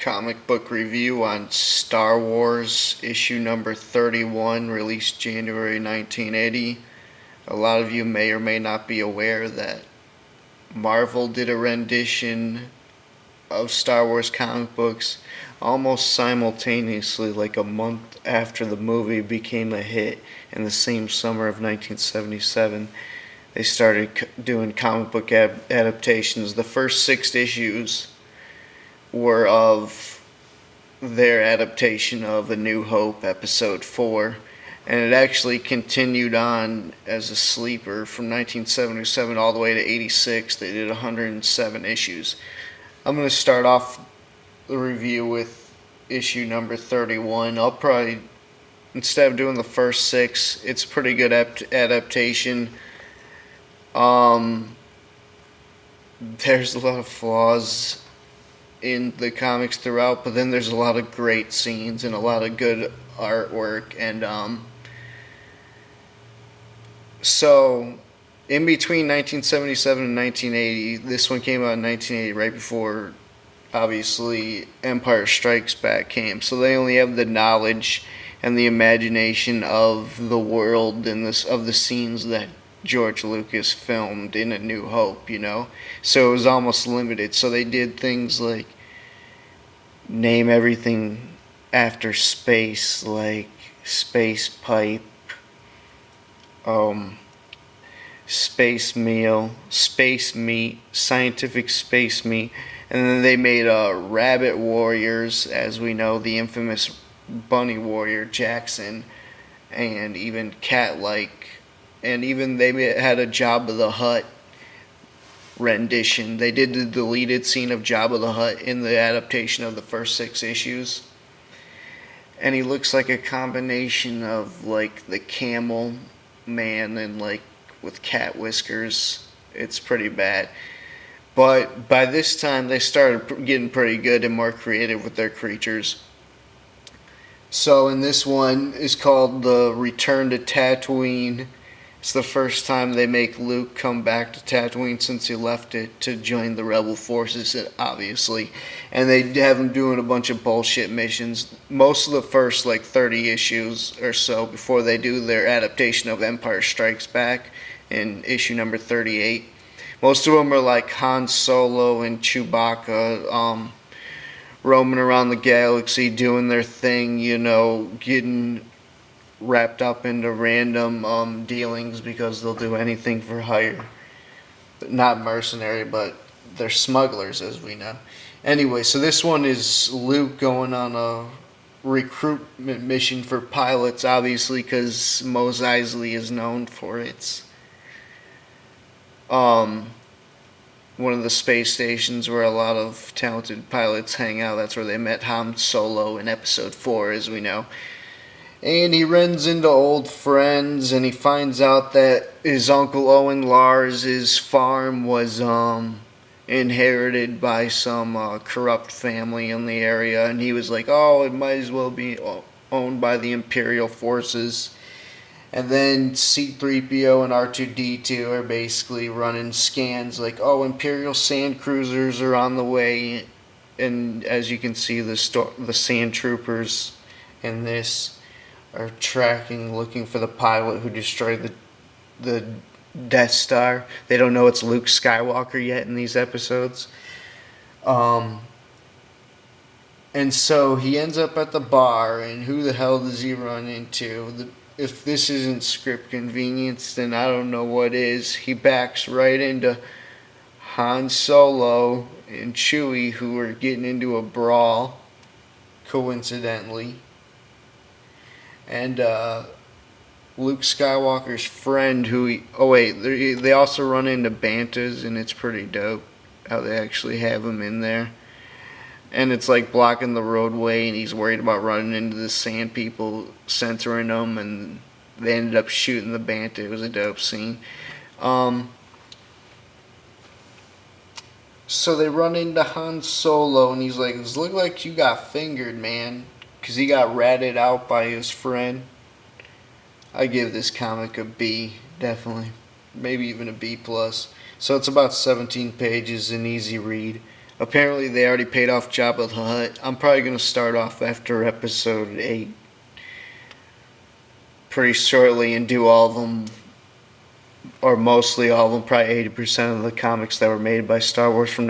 comic book review on Star Wars issue number 31, released January 1980. A lot of you may or may not be aware that Marvel did a rendition of Star Wars comic books almost simultaneously, like a month after the movie became a hit in the same summer of 1977. They started doing comic book adaptations. The first 6 issues were of their adaptation of A New Hope, Episode 4, and it actually continued on as a sleeper from 1977 all the way to 86. They did 107 issues. I'm going to start off the review with issue number 31. I'll probably, instead of doing the first 6, it's a pretty good adaptation. There's a lot of flaws in the comics throughout, but then there's a lot of great scenes and a lot of good artwork. And so in between 1977 and 1980, this one came out in 1980, right before obviously Empire Strikes Back came, so they only have the knowledge and the imagination of the world and of the scenes that George Lucas filmed in A New Hope, so it was almost limited. So they did things like name everything after space, like space pipe, space meal, space meat, scientific space meat, and then they made rabbit warriors, as we know, the infamous bunny warrior Jackson, and even cat-like, and even they had a Jabba the Hutt rendition. They did the deleted scene of Jabba the Hutt in the adaptation of the first 6 issues, and he looks like a combination of like the camel man and like with cat whiskers. It's pretty bad. But by this time, they started getting pretty good and more creative with their creatures. So in this one, it's called The Return to Tatooine. It's the first time they make Luke come back to Tatooine since he left it to join the Rebel forces, obviously. And they have him doing a bunch of bullshit missions. Most of the first 30 issues or so before they do their adaptation of Empire Strikes Back in issue number 38. Most of them are like Han Solo and Chewbacca roaming around the galaxy doing their thing, getting wrapped up into random dealings because they'll do anything for hire. Not mercenary, but they're smugglers, as we know. Anyway, so this one is Luke going on a recruitment mission for pilots, obviously, because Mos Eisley is known for its one of the space stations where a lot of talented pilots hang out. That's where they met Han Solo in Episode 4, as we know. And he runs into old friends, and he finds out that his Uncle Owen Lars' farm was inherited by some corrupt family in the area, and he was like, oh, it might as well be owned by the Imperial forces. And then C-3PO and R2-D2 are basically running scans like, oh, Imperial sand cruisers are on the way. And as you can see, the sand troopers in this are tracking, looking for the pilot who destroyed the Death Star. They don't know it's Luke Skywalker yet in these episodes. And so he ends up at the bar, and who the hell does he run into? If this isn't script convenience, then I don't know what is. He backs right into Han Solo and Chewy, who are getting into a brawl, coincidentally. And Luke Skywalker's friend, they also run into Bantas, and it's pretty dope how they actually have him in there. And it's like blocking the roadway, and he's worried about running into the sand people, censoring them, and they ended up shooting the Banta. It was a dope scene. So they run into Han Solo, and he's like, "It look like you got fingered, man," because he got ratted out by his friend. I give this comic a B, definitely. Maybe even a B+. So it's about 17 pages, an easy read. Apparently, they already paid off Jabba the Hutt. I'm probably going to start off after episode 8 pretty shortly and do all of them, or mostly all of them, probably 80% of the comics that were made by Star Wars from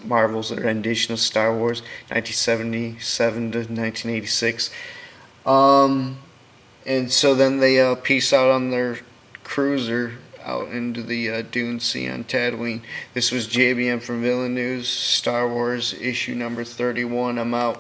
Marvel's rendition of Star Wars, 1977 to 1986. And so then they peace out on their cruiser out into the Dune Sea on Tatooine. This was JBM from VillainNews, Star Wars issue number 31. I'm out.